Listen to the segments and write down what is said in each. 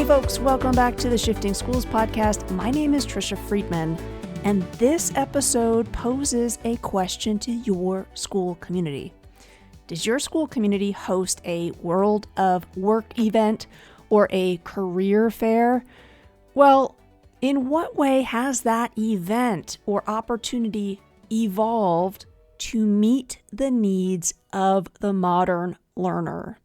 folks, welcome back to the Shifting Schools podcast. My name is Trisha Friedman, and this episode poses a question to your school community. Does your school community host a World of Work event or a career fair? Well, in what way has that event or opportunity evolved to meet the needs of the modern learner?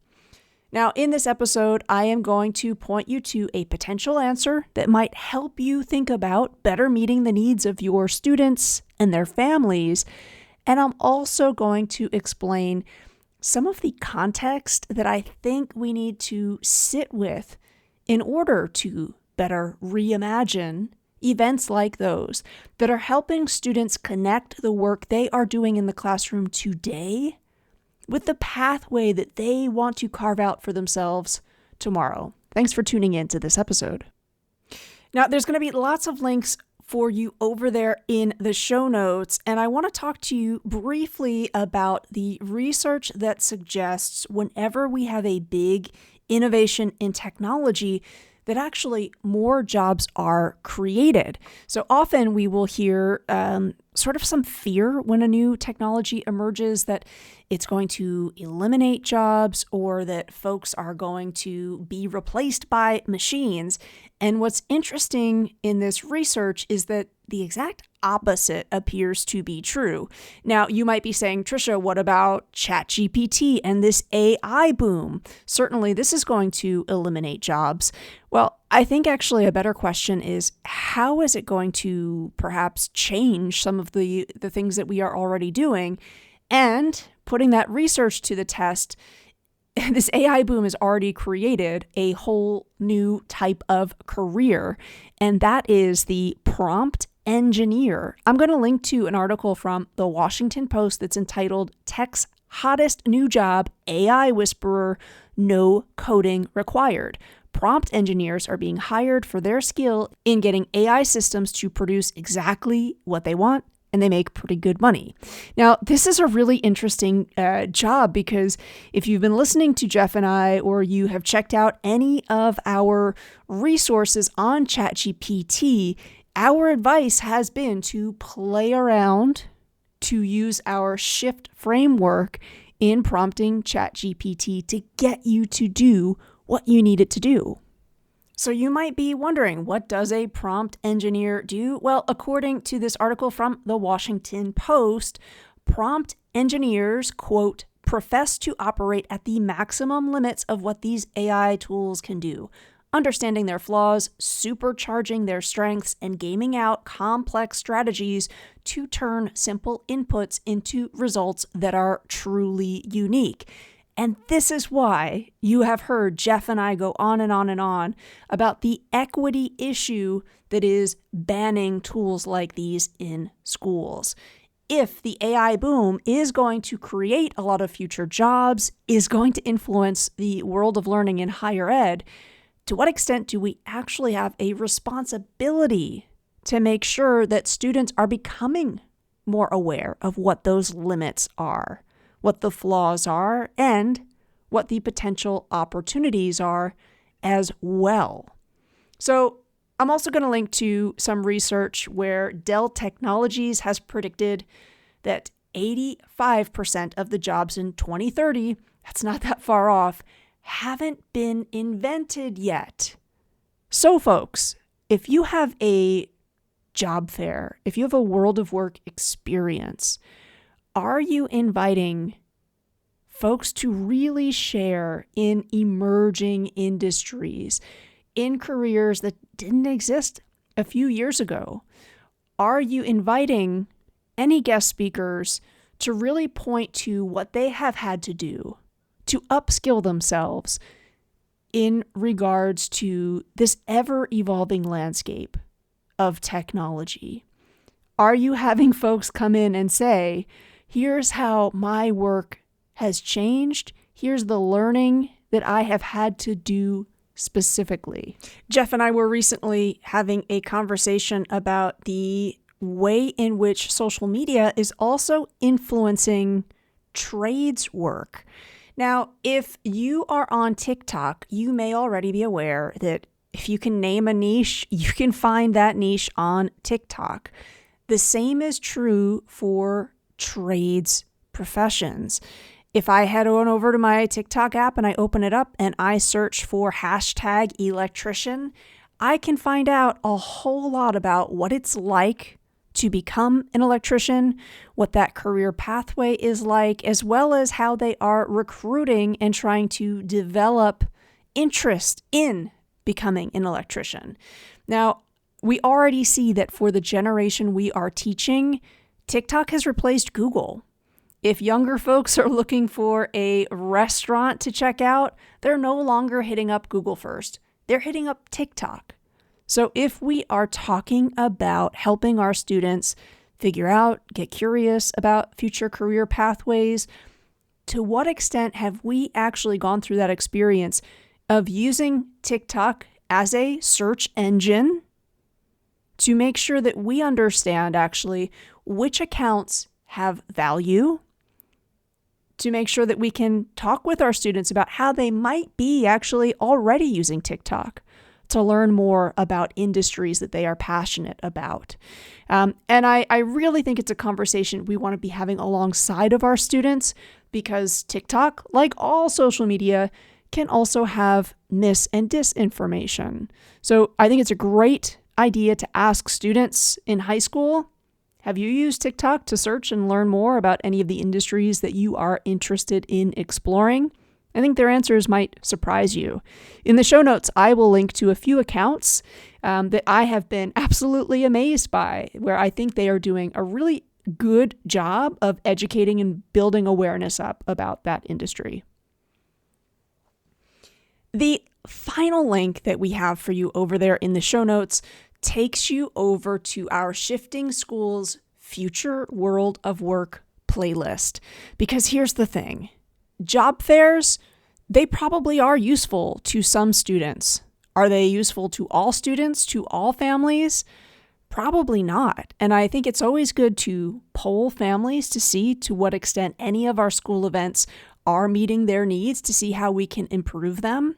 Now, in this episode, I am going to point you to a potential answer that might help you think about better meeting the needs of your students and their families. And I'm also going to explain some of the context that I think we need to sit with in order to better reimagine events like those that are helping students connect the work they are doing in the classroom today with the pathway that they want to carve out for themselves tomorrow. Thanks for tuning in to this episode. Now, there's going to be lots of links for you over there in the show notes, and I want to talk to you briefly about the research that suggests whenever we have a big innovation in technology, that actually more jobs are created. So often we will hear sort of some fear when a new technology emerges that it's going to eliminate jobs or that folks are going to be replaced by machines. And what's interesting in this research is that the exact opposite appears to be true. Now, you might be saying, Trisha, what about ChatGPT and this AI boom? Certainly, this is going to eliminate jobs. Well, I think actually a better question is, how is it going to perhaps change some of the things that we are already doing? And putting that research to the test, this AI boom has already created a whole new type of career, and that is the prompt engineer. I'm going to link to an article from the Washington Post that's entitled Tech's Hottest New Job, AI Whisperer, No Coding Required. Prompt engineers are being hired for their skill in getting AI systems to produce exactly what they want, and they make pretty good money. Now, this is a really interesting job because if you've been listening to Jeff and I, or you have checked out any of our resources on ChatGPT, our advice has been to play around, to use our shift framework in prompting ChatGPT to get you to do what you need it to do. So you might be wondering, what does a prompt engineer do? Well, according to this article from the Washington Post, prompt engineers, quote, profess to operate at the maximum limits of what these AI tools can do, understanding their flaws, supercharging their strengths, and gaming out complex strategies to turn simple inputs into results that are truly unique. And this is why you have heard Jeff and I go on and on and on about the equity issue that is banning tools like these in schools. If the AI boom is going to create a lot of future jobs, is going to influence the world of learning in higher ed, to what extent do we actually have a responsibility to make sure that students are becoming more aware of what those limits are, what the flaws are, and what the potential opportunities are as well? So I'm also going to link to some research where Dell Technologies has predicted that 85% of the jobs in 2030, that's not that far off, haven't been invented yet. So folks, if you have a job fair, if you have a World of Work experience, are you inviting folks to really share in emerging industries, in careers that didn't exist a few years ago? Are you inviting any guest speakers to really point to what they have had to do to upskill themselves in regards to this ever-evolving landscape of technology? Are you having folks come in and say, here's how my work has changed, here's the learning that I have had to do specifically? Jeff and I were recently having a conversation about the way in which social media is also influencing trades work. Now, if you are on TikTok, you may already be aware that If you can name a niche, you can find that niche on TikTok. The same is true for trades professions. If I head on over to my TikTok app and I open it up and I search for hashtag electrician, I can find out a whole lot about what it's like to become an electrician, what that career pathway is like, as well as how they are recruiting and trying to develop interest in becoming an electrician. Now, we already see that for the generation we are teaching, TikTok has replaced Google. If younger folks are looking for a restaurant to check out, they're no longer hitting up Google first. They're hitting up TikTok. So if we are talking about helping our students figure out, get curious about future career pathways, to what extent have we actually gone through that experience of using TikTok as a search engine to make sure that we understand actually which accounts have value, to make sure that we can talk with our students about how they might be actually already using TikTok to learn more about industries that they are passionate about. And I really think it's a conversation we want to be having alongside of our students, because TikTok, like all social media, can also have mis and disinformation. So I think it's a great idea to ask students in high school, have you used TikTok to search and learn more about any of the industries that you are interested in exploring? I think their answers might surprise you. In the show notes, I will link to a few accounts that I have been absolutely amazed by, where I think they are doing a really good job of educating and building awareness up about that industry. The final link that we have for you over there in the show notes takes you over to our Shifting Schools Future World of Work playlist. Because here's the thing, job fairs, they probably are useful to some students. Are they useful to all students, to all families? Probably not. And I think it's always good to poll families to see to what extent any of our school events are meeting their needs, to see how we can improve them.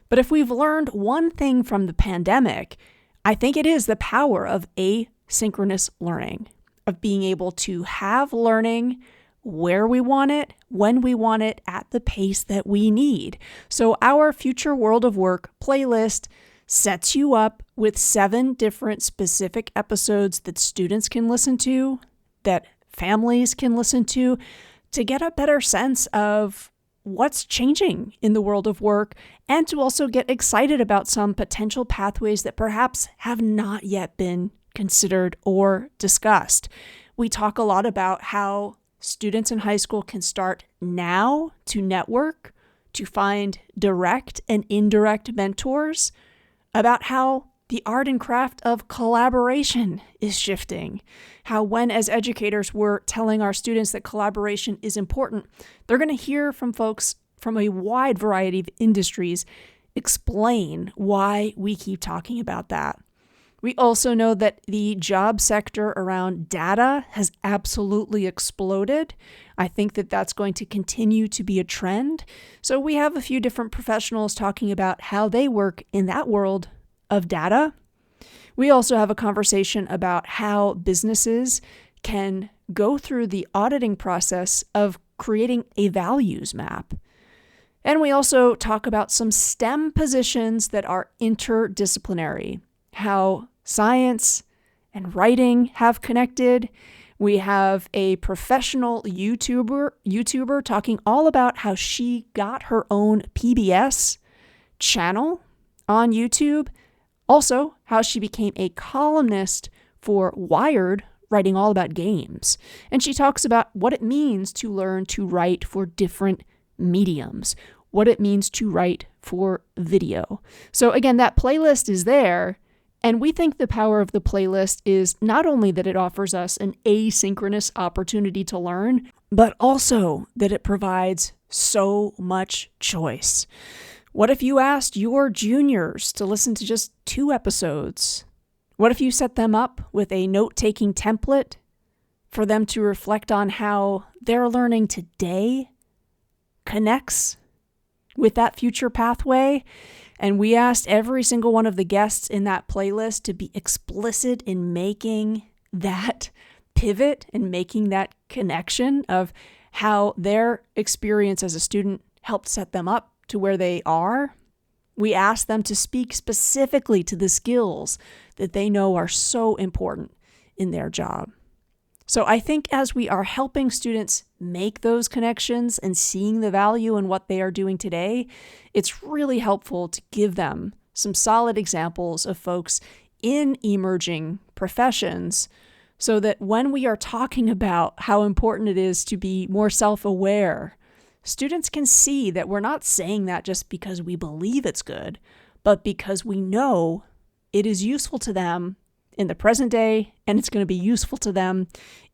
But if we've learned one thing from the pandemic, I think it is the power of asynchronous learning, of being able to have learning where we want it, when we want it, at the pace that we need. So our Future World of Work playlist sets you up with 7 different specific episodes that students can listen to, that families can listen to get a better sense of what's changing in the world of work, and to also get excited about some potential pathways that perhaps have not yet been considered or discussed. We talk a lot about how students in high school can start now to network, to find direct and indirect mentors, about how the art and craft of collaboration is shifting. How when as educators we're telling our students that collaboration is important, they're going to hear from folks from a wide variety of industries explain why we keep talking about that. We also know that the job sector around data has absolutely exploded. I think that that's going to continue to be a trend. So we have a few different professionals talking about how they work in that world of data. We also have a conversation about how businesses can go through the auditing process of creating a values map. And we also talk about some STEM positions that are interdisciplinary, how science and writing have connected. We have a professional YouTuber talking all about how she got her own PBS channel on YouTube. Also, how she became a columnist for Wired, writing all about games. And she talks about what it means to learn to write for different mediums, what it means to write for video. So again, that playlist is there. And we think the power of the playlist is not only that it offers us an asynchronous opportunity to learn, but also that it provides so much choice. What if you asked your juniors to listen to just 2 episodes? What if you set them up with a note-taking template for them to reflect on how their learning today connects with that future pathway? And we asked every single one of the guests in that playlist to be explicit in making that pivot and making that connection of how their experience as a student helped set them up to where they are. We asked them to speak specifically to the skills that they know are so important in their job. So I think as we are helping students make those connections and seeing the value in what they are doing today, it's really helpful to give them some solid examples of folks in emerging professions so that when we are talking about how important it is to be more self-aware, students can see that we're not saying that just because we believe it's good, but because we know it is useful to them in the present day, and it's going to be useful to them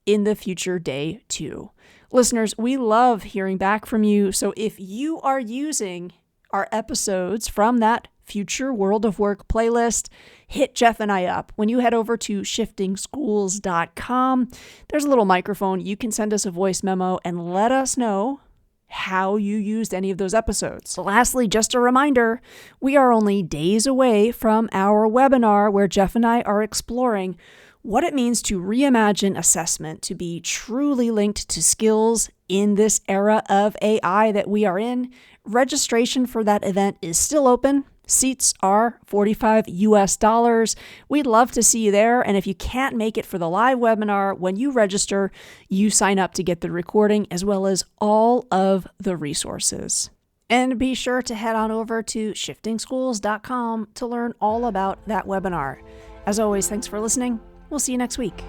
in the future day too. Listeners, we love hearing back from you. So if you are using our episodes from that Future World of Work playlist, hit Jeff and I up. When you head over to shiftingschools.com, there's a little microphone. You can send us a voice memo and let us know how you used any of those episodes. Lastly, just a reminder, we are only days away from our webinar where Jeff and I are exploring what it means to reimagine assessment to be truly linked to skills in this era of AI that we are in. Registration for that event is still open. Seats are $45 US. We'd love to see you there. And if you can't make it for the live webinar, when you register, you sign up to get the recording as well as all of the resources. And be sure to head on over to shiftingschools.com to learn all about that webinar. As always, thanks for listening. We'll see you next week.